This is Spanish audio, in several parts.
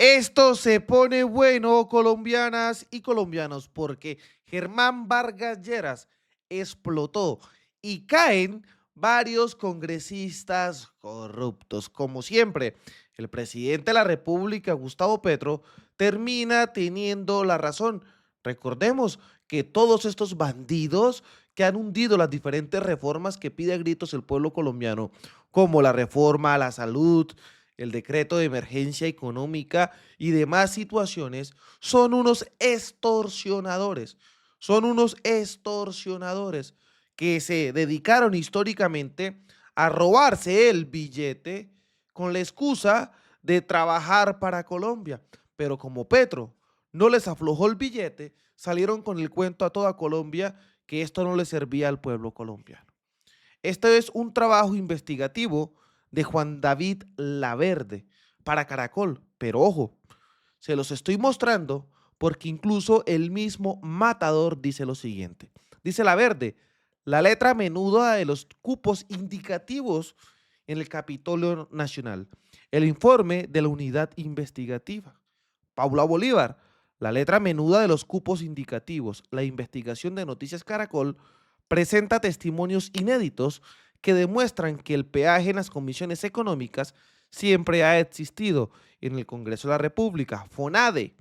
Esto se pone bueno, colombianas y colombianos, porque Germán Vargas Lleras explotó y caen varios congresistas corruptos. Como siempre, el presidente de la República, Gustavo Petro, termina teniendo la razón. Recordemos que todos estos bandidos que han hundido las diferentes reformas que pide a gritos el pueblo colombiano, como la reforma a la salud, el decreto de emergencia económica y demás situaciones, son unos extorsionadores que se dedicaron históricamente a robarse el billete con la excusa de trabajar para Colombia. Pero como Petro no les aflojó el billete, salieron con el cuento a toda Colombia que esto no le servía al pueblo colombiano. Este es un trabajo investigativo de Juan David Laverde para Caracol, pero ojo, se los estoy mostrando porque incluso el mismo Matador dice lo siguiente. Dice Laverde, la letra menuda de los cupos indicativos en el Capitolio Nacional, el informe de la unidad investigativa. Paula Bolívar, la letra menuda de los cupos indicativos, la investigación de Noticias Caracol presenta testimonios inéditos que demuestran que el peaje en las comisiones económicas siempre ha existido en el Congreso de la República. FONADE,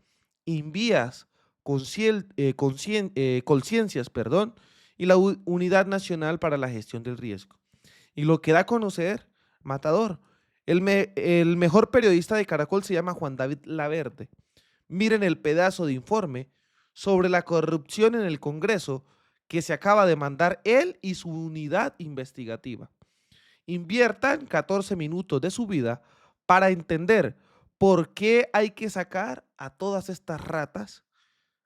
Invías, Conciencias, y la Unidad Nacional para la Gestión del Riesgo. Y lo que da a conocer, Matador, el mejor periodista de Caracol se llama Juan David Laverde. Miren el pedazo de informe sobre la corrupción en el Congreso que se acaba de mandar él y su unidad investigativa. Inviertan 14 minutos de su vida para entender por qué hay que sacar a todas estas ratas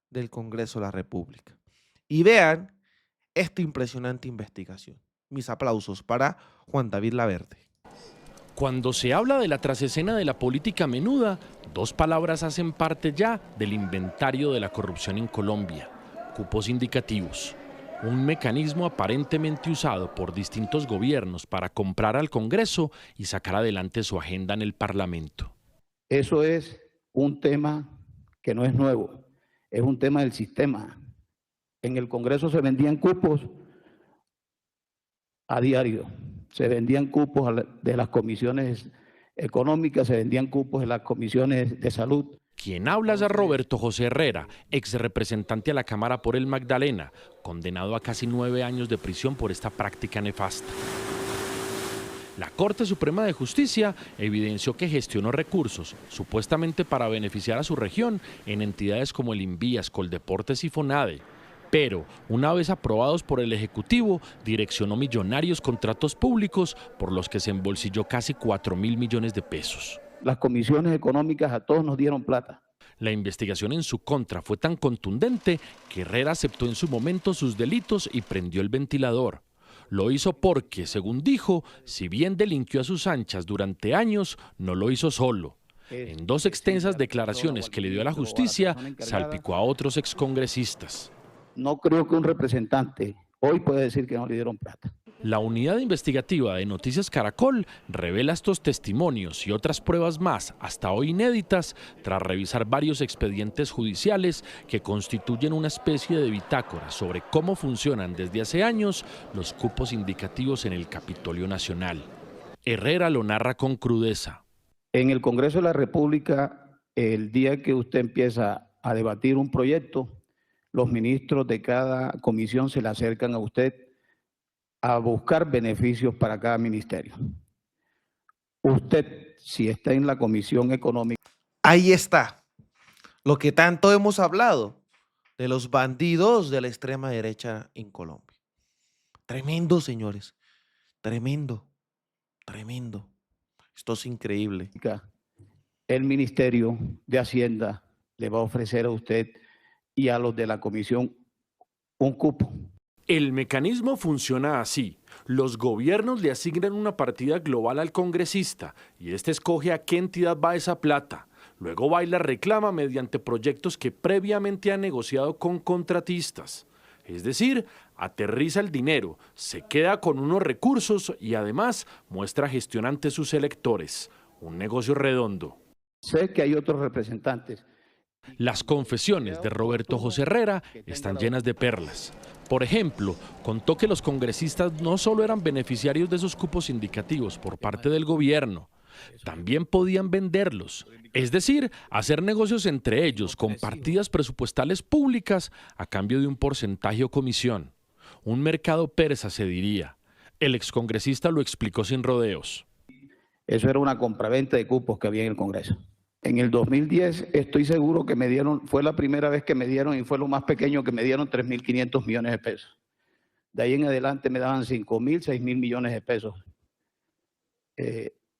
del Congreso de la República. Y vean esta impresionante investigación. Mis aplausos para Juan David Laverde. Cuando se habla de la trasescena de la política menuda, dos palabras hacen parte ya del inventario de la corrupción en Colombia: cupos indicativos. Un mecanismo aparentemente usado por distintos gobiernos para comprar al Congreso y sacar adelante su agenda en el Parlamento. Eso es un tema que no es nuevo, es un tema del sistema. En el Congreso se vendían cupos a diario, se vendían cupos de las comisiones económicas, se vendían cupos de las comisiones de salud. Quien habla es a Roberto José Herrera, ex representante a la Cámara por el Magdalena, condenado a casi 9 años de prisión por esta práctica nefasta. La Corte Suprema de Justicia evidenció que gestionó recursos, supuestamente para beneficiar a su región, en entidades como el Invías, Coldeportes y FONADE. Pero, una vez aprobados por el Ejecutivo, direccionó millonarios contratos públicos por los que se embolsilló casi 4.000 millones de pesos. Las comisiones económicas a todos nos dieron plata. La investigación en su contra fue tan contundente que Herrera aceptó en su momento sus delitos y prendió el ventilador. Lo hizo porque, según dijo, si bien delinquió a sus anchas durante años, no lo hizo solo. En 2 extensas declaraciones que le dio a la justicia, salpicó a otros excongresistas. No creo que un representante hoy pueda decir que no le dieron plata. La unidad investigativa de Noticias Caracol revela estos testimonios y otras pruebas más, hasta hoy inéditas, tras revisar varios expedientes judiciales que constituyen una especie de bitácora sobre cómo funcionan desde hace años los cupos indicativos en el Capitolio Nacional. Herrera lo narra con crudeza. En el Congreso de la República, el día que usted empieza a debatir un proyecto, los ministros de cada comisión se le acercan a usted a buscar beneficios para cada ministerio. Usted, si está en la Comisión Económica... Ahí está, lo que tanto hemos hablado de los bandidos de la extrema derecha en Colombia. Tremendo, señores, tremendo, tremendo. Esto es increíble. El Ministerio de Hacienda le va a ofrecer a usted y a los de la comisión un cupo. El mecanismo funciona así. Los gobiernos le asignan una partida global al congresista y este escoge a qué entidad va esa plata. Luego va y la reclama mediante proyectos que previamente ha negociado con contratistas. Es decir, aterriza el dinero, se queda con unos recursos y además muestra gestión ante sus electores. Un negocio redondo. Sé que hay otros representantes. Las confesiones de Roberto José Herrera están llenas de perlas. Por ejemplo, contó que los congresistas no solo eran beneficiarios de esos cupos indicativos por parte del gobierno, también podían venderlos, es decir, hacer negocios entre ellos con partidas presupuestales públicas a cambio de un porcentaje o comisión. Un mercado persa, se diría. El excongresista lo explicó sin rodeos. Eso era una compraventa de cupos que había en el Congreso. En el 2010 estoy seguro que me dieron, fue la primera vez que me dieron y fue lo más pequeño que me dieron 3.500 millones de pesos. De ahí en adelante me daban 5.000, 6.000 millones de pesos.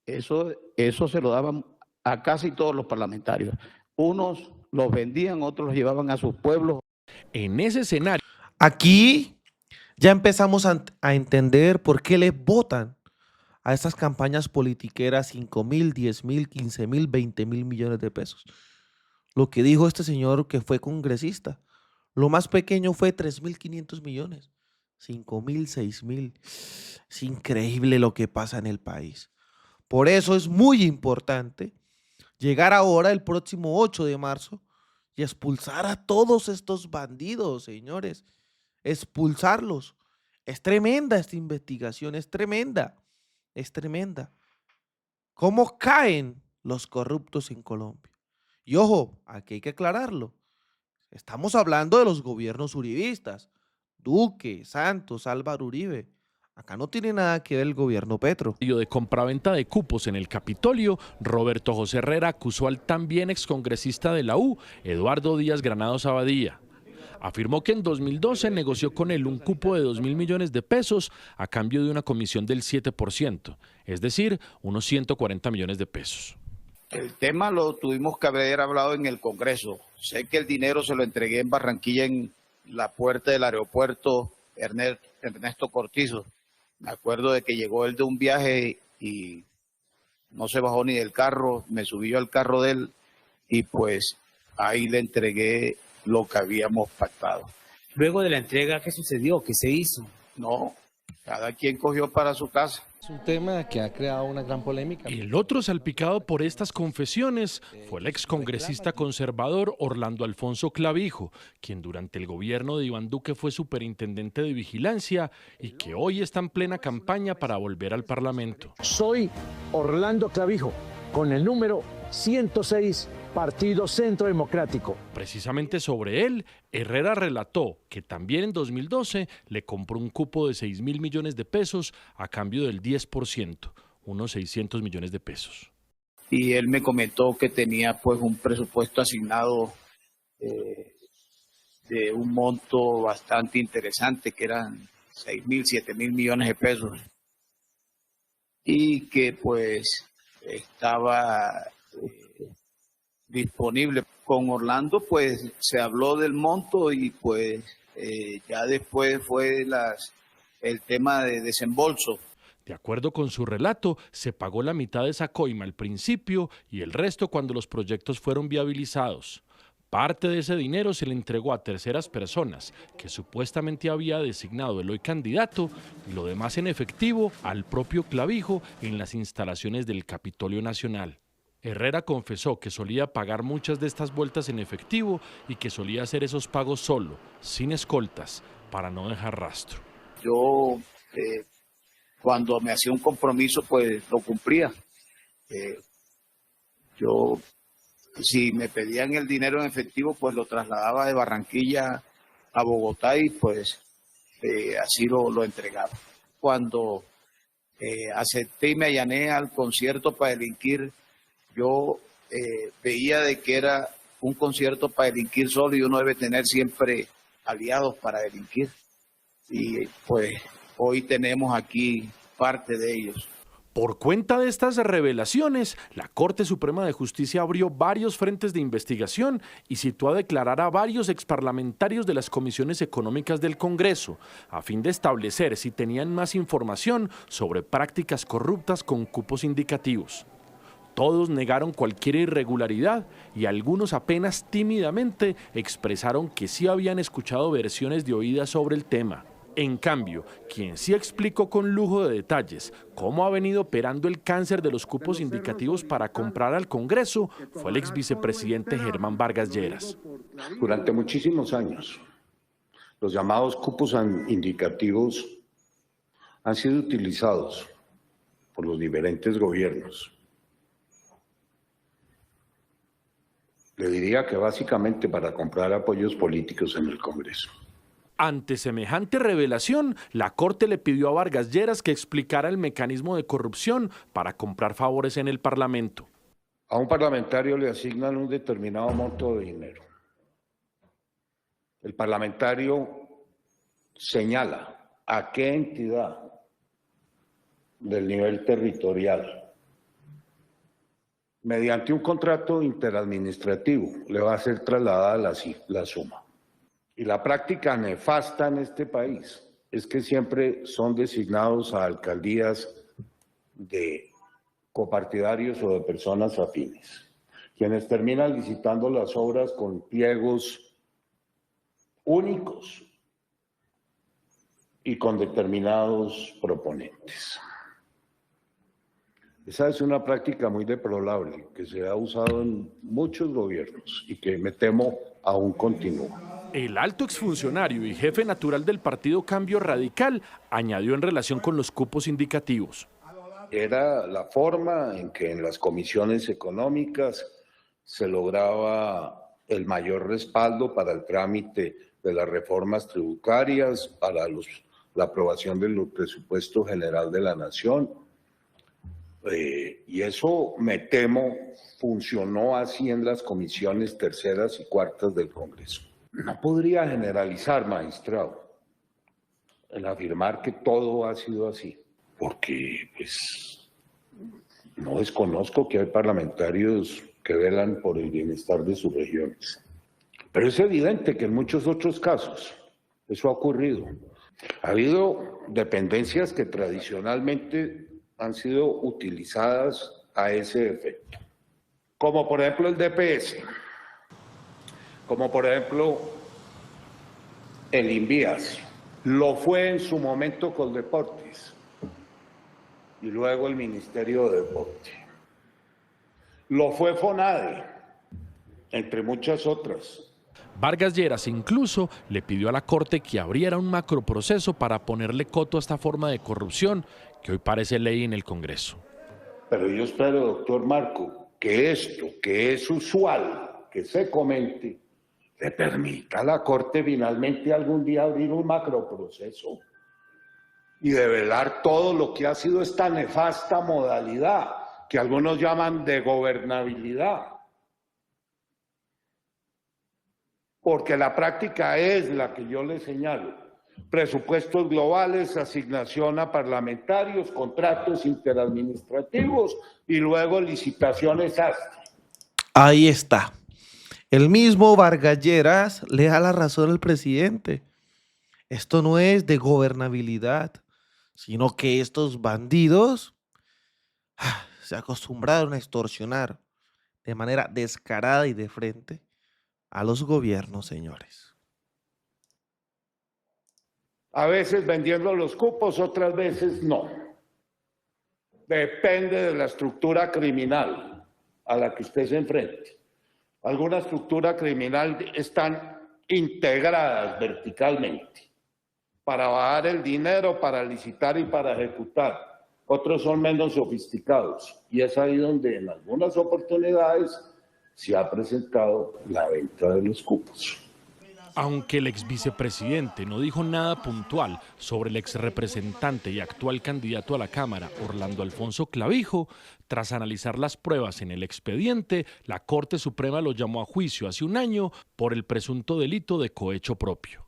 Eso se lo daban a casi todos los parlamentarios. Unos los vendían, otros los llevaban a sus pueblos. En ese escenario, Aquí ya empezamos a entender por qué le votan a estas campañas politiqueras 5.000, 10.000, 15.000, 20.000 millones de pesos. Lo que dijo este señor que fue congresista, lo más pequeño fue 3.500 millones, 5.000, 6.000. Es increíble lo que pasa en el país. Por eso es muy importante llegar ahora el próximo 8 de marzo y expulsar a todos estos bandidos, señores. Expulsarlos. Es tremenda esta investigación, es tremenda. Es tremenda. ¿Cómo caen los corruptos en Colombia? Y ojo, aquí hay que aclararlo. Estamos hablando de los gobiernos uribistas. Duque, Santos, Álvaro Uribe. Acá no tiene nada que ver el gobierno Petro. de compraventa de cupos en el Capitolio, Roberto José Herrera acusó al también excongresista de la U, Eduardo Díaz Granados Abadía. Afirmó que en 2012 negoció con él un cupo de 2.000 millones de pesos a cambio de una comisión del 7%, es decir, unos 140 millones de pesos. El tema lo tuvimos que haber hablado en el Congreso. Sé que el dinero se lo entregué en Barranquilla, en la puerta del aeropuerto Ernesto Cortizo. Me acuerdo de que llegó él de un viaje y no se bajó ni del carro, me subí yo al carro de él y pues ahí le entregué lo que habíamos pactado. Luego de la entrega, ¿qué sucedió? ¿Qué se hizo? No, cada quien cogió para su casa. Es un tema que ha creado una gran polémica. El otro salpicado por estas confesiones fue el excongresista conservador Orlando Alfonso Clavijo, quien durante el gobierno de Iván Duque fue superintendente de vigilancia y que hoy está en plena campaña para volver al Parlamento. Soy Orlando Clavijo, con el número 106, Partido Centro Democrático. Precisamente sobre él, Herrera relató que también en 2012 le compró un cupo de 6.000 millones de pesos a cambio del 10%, unos 600 millones de pesos. Y él me comentó que tenía pues un presupuesto asignado de un monto bastante interesante, que eran 6.000, 7.000 millones de pesos. Y que pues estaba disponible. Con Orlando pues se habló del monto y pues ya después fue el tema de desembolso. De acuerdo con su relato, se pagó la mitad de esa coima al principio y el resto cuando los proyectos fueron viabilizados. Parte de ese dinero se le entregó a terceras personas que supuestamente había designado el hoy candidato y lo demás en efectivo al propio Clavijo en las instalaciones del Capitolio Nacional. Herrera confesó que solía pagar muchas de estas vueltas en efectivo y que solía hacer esos pagos solo, sin escoltas, para no dejar rastro. Yo, cuando me hacía un compromiso, pues lo cumplía. Yo, si me pedían el dinero en efectivo, pues lo trasladaba de Barranquilla a Bogotá y pues así lo entregaba. Cuando acepté y me allané al concierto para delinquir, yo veía de que era un concierto para delinquir solo y uno debe tener siempre aliados para delinquir. Y pues hoy tenemos aquí parte de ellos. Por cuenta de estas revelaciones, la Corte Suprema de Justicia abrió varios frentes de investigación y citó a declarar a varios exparlamentarios de las comisiones económicas del Congreso, a fin de establecer si tenían más información sobre prácticas corruptas con cupos indicativos. Todos negaron cualquier irregularidad y algunos apenas tímidamente expresaron que sí habían escuchado versiones de oídas sobre el tema. En cambio, quien sí explicó con lujo de detalles cómo ha venido operando el cáncer de los cupos indicativos para comprar al Congreso fue el exvicepresidente Germán Vargas Lleras. Durante muchísimos años, los llamados cupos indicativos han sido utilizados por los diferentes gobiernos. Le diría que básicamente para comprar apoyos políticos en el Congreso. Ante semejante revelación, la Corte le pidió a Vargas Lleras que explicara el mecanismo de corrupción para comprar favores en el Parlamento. A un parlamentario le asignan un determinado monto de dinero. El parlamentario señala a qué entidad del nivel territorial, mediante un contrato interadministrativo, le va a ser trasladada la suma. Y la práctica nefasta en este país es que siempre son designados a alcaldías de copartidarios o de personas afines, quienes terminan licitando las obras con pliegos únicos y con determinados proponentes. Esa es una práctica muy deplorable que se ha usado en muchos gobiernos y que me temo aún continúa. El alto exfuncionario y jefe natural del partido Cambio Radical añadió en relación con los cupos indicativos. Era la forma en que en las comisiones económicas se lograba el mayor respaldo para el trámite de las reformas tributarias, para la aprobación del presupuesto general de la Nación. Y eso, me temo, funcionó así en las comisiones terceras y cuartas del Congreso. No podría generalizar, magistrado, en afirmar que todo ha sido así, porque pues no desconozco que hay parlamentarios que velan por el bienestar de sus regiones. Pero es evidente que en muchos otros casos eso ha ocurrido. Ha habido dependencias que tradicionalmente han sido utilizadas a ese efecto, como por ejemplo el DPS, como por ejemplo el INVIAS, lo fue en su momento con Deportes y luego el Ministerio de Deporte, lo fue FONADE, entre muchas otras. Vargas Lleras incluso le pidió a la Corte que abriera un macroproceso para ponerle coto a esta forma de corrupción que hoy parece ley en el Congreso. Pero yo espero, doctor Marco, que esto, que es usual, que se comente, le permita a la Corte finalmente algún día abrir un macroproceso y develar todo lo que ha sido esta nefasta modalidad que algunos llaman de gobernabilidad. Porque la práctica es la que yo le señalo: presupuestos globales, asignación a parlamentarios, contratos interadministrativos y luego licitaciones hasta. Ahí está. El mismo Vargas Lleras le da la razón al presidente. Esto no es de gobernabilidad, sino que estos bandidos se acostumbraron a extorsionar de manera descarada y de frente a los gobiernos, señores. A veces vendiendo los cupos, otras veces no. Depende de la estructura criminal a la que usted se enfrente. Alguna estructura criminal están integradas verticalmente para bajar el dinero, para licitar y para ejecutar. Otros son menos sofisticados y es ahí donde en algunas oportunidades se ha presentado la venta de los cupos. Aunque el exvicepresidente no dijo nada puntual sobre el exrepresentante y actual candidato a la Cámara, Orlando Alfonso Clavijo, tras analizar las pruebas en el expediente, la Corte Suprema lo llamó a juicio hace un año por el presunto delito de cohecho propio.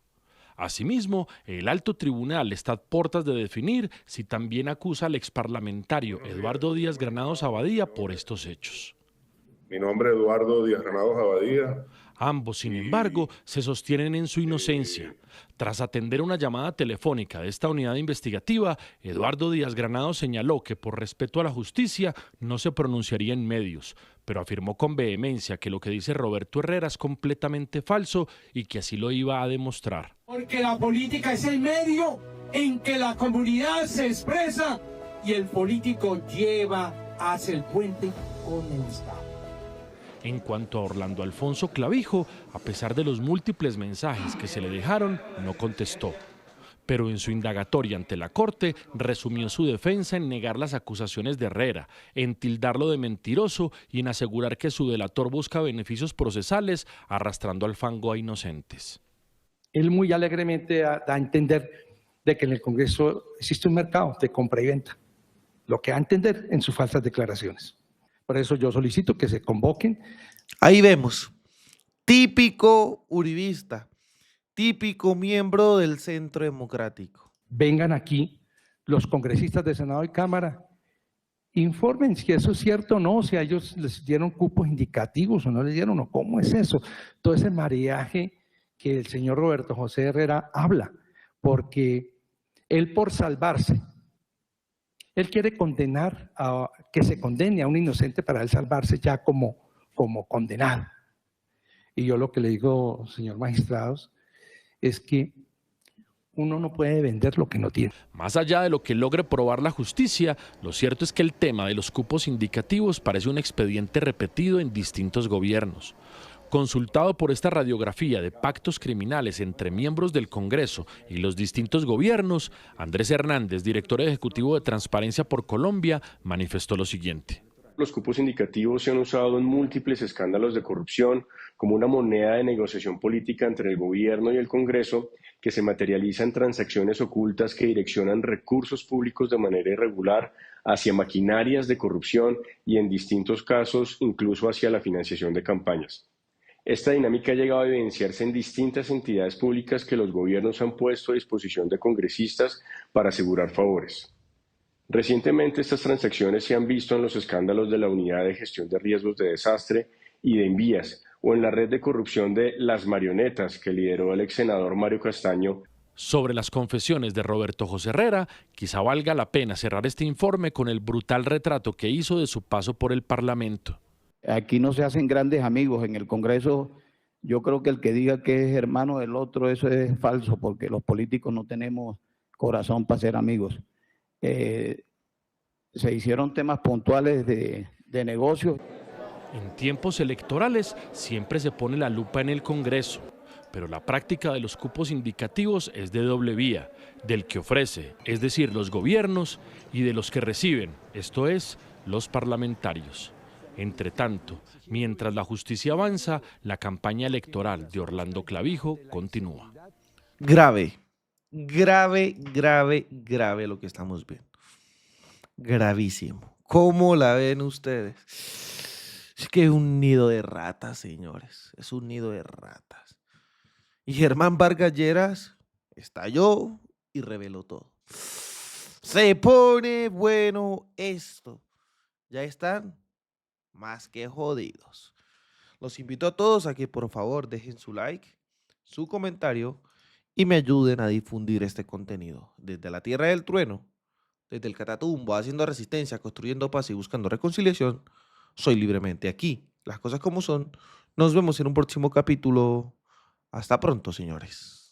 Asimismo, el alto tribunal está a puertas de definir si también acusa al exparlamentario Eduardo Díaz Granados Abadía por estos hechos. Mi nombre es Eduardo Díaz Granados Abadía. Ambos, sin embargo, se sostienen en su inocencia. Tras atender una llamada telefónica de esta unidad investigativa, Eduardo Díaz Granados señaló que por respeto a la justicia no se pronunciaría en medios, pero afirmó con vehemencia que lo que dice Roberto Herrera es completamente falso y que así lo iba a demostrar. Porque la política es el medio en que la comunidad se expresa y el político hace el puente con el Estado. En cuanto a Orlando Alfonso Clavijo, a pesar de los múltiples mensajes que se le dejaron, no contestó. Pero en su indagatoria ante la Corte resumió su defensa en negar las acusaciones de Herrera, en tildarlo de mentiroso y en asegurar que su delator busca beneficios procesales arrastrando al fango a inocentes. Él muy alegremente da a entender de que en el Congreso existe un mercado de compra y venta, lo que da a entender en sus falsas declaraciones. Por eso yo solicito que se convoquen. Ahí vemos, típico uribista, típico miembro del Centro Democrático. Vengan aquí los congresistas de Senado y Cámara, informen si eso es cierto o no, si a ellos les dieron cupos indicativos o no les dieron, o cómo es eso. Todo ese mariaje que el señor Roberto José Herrera habla, porque él por salvarse, él quiere condenar, que se condene a un inocente para él salvarse ya como condenado. Y yo lo que le digo, señor magistrados, es que uno no puede vender lo que no tiene. Más allá de lo que logre probar la justicia, lo cierto es que el tema de los cupos indicativos parece un expediente repetido en distintos gobiernos. Consultado por esta radiografía de pactos criminales entre miembros del Congreso y los distintos gobiernos, Andrés Hernández, director ejecutivo de Transparencia por Colombia, manifestó lo siguiente. Los cupos indicativos se han usado en múltiples escándalos de corrupción como una moneda de negociación política entre el gobierno y el Congreso que se materializa en transacciones ocultas que direccionan recursos públicos de manera irregular hacia maquinarias de corrupción y en distintos casos incluso hacia la financiación de campañas. Esta dinámica ha llegado a evidenciarse en distintas entidades públicas que los gobiernos han puesto a disposición de congresistas para asegurar favores. Recientemente estas transacciones se han visto en los escándalos de la Unidad de Gestión de Riesgos de Desastre y de Envías o en la red de corrupción de Las Marionetas que lideró el ex senador Mario Castaño. Sobre las confesiones de Roberto José Herrera, quizá valga la pena cerrar este informe con el brutal retrato que hizo de su paso por el Parlamento. Aquí no se hacen grandes amigos. En el Congreso, yo creo que el que diga que es hermano del otro, eso es falso, porque los políticos no tenemos corazón para ser amigos. Se hicieron temas puntuales de negocios. En tiempos electorales siempre se pone la lupa en el Congreso, pero la práctica de los cupos indicativos es de doble vía, del que ofrece, es decir, los gobiernos, y de los que reciben, esto es, los parlamentarios. Entre tanto, mientras la justicia avanza, la campaña electoral de Orlando Clavijo continúa. Grave lo que estamos viendo. Gravísimo. ¿Cómo la ven ustedes? Es que es un nido de ratas, señores. Es un nido de ratas. Y Germán Vargas Lleras estalló y reveló todo. Se pone bueno esto. Ya están más que jodidos. Los invito a todos a que por favor dejen su like, su comentario y me ayuden a difundir este contenido. Desde la Tierra del Trueno, desde el Catatumbo, haciendo resistencia, construyendo paz y buscando reconciliación, soy Libremente aquí. Las cosas como son. Nos vemos en un próximo capítulo. Hasta pronto, señores.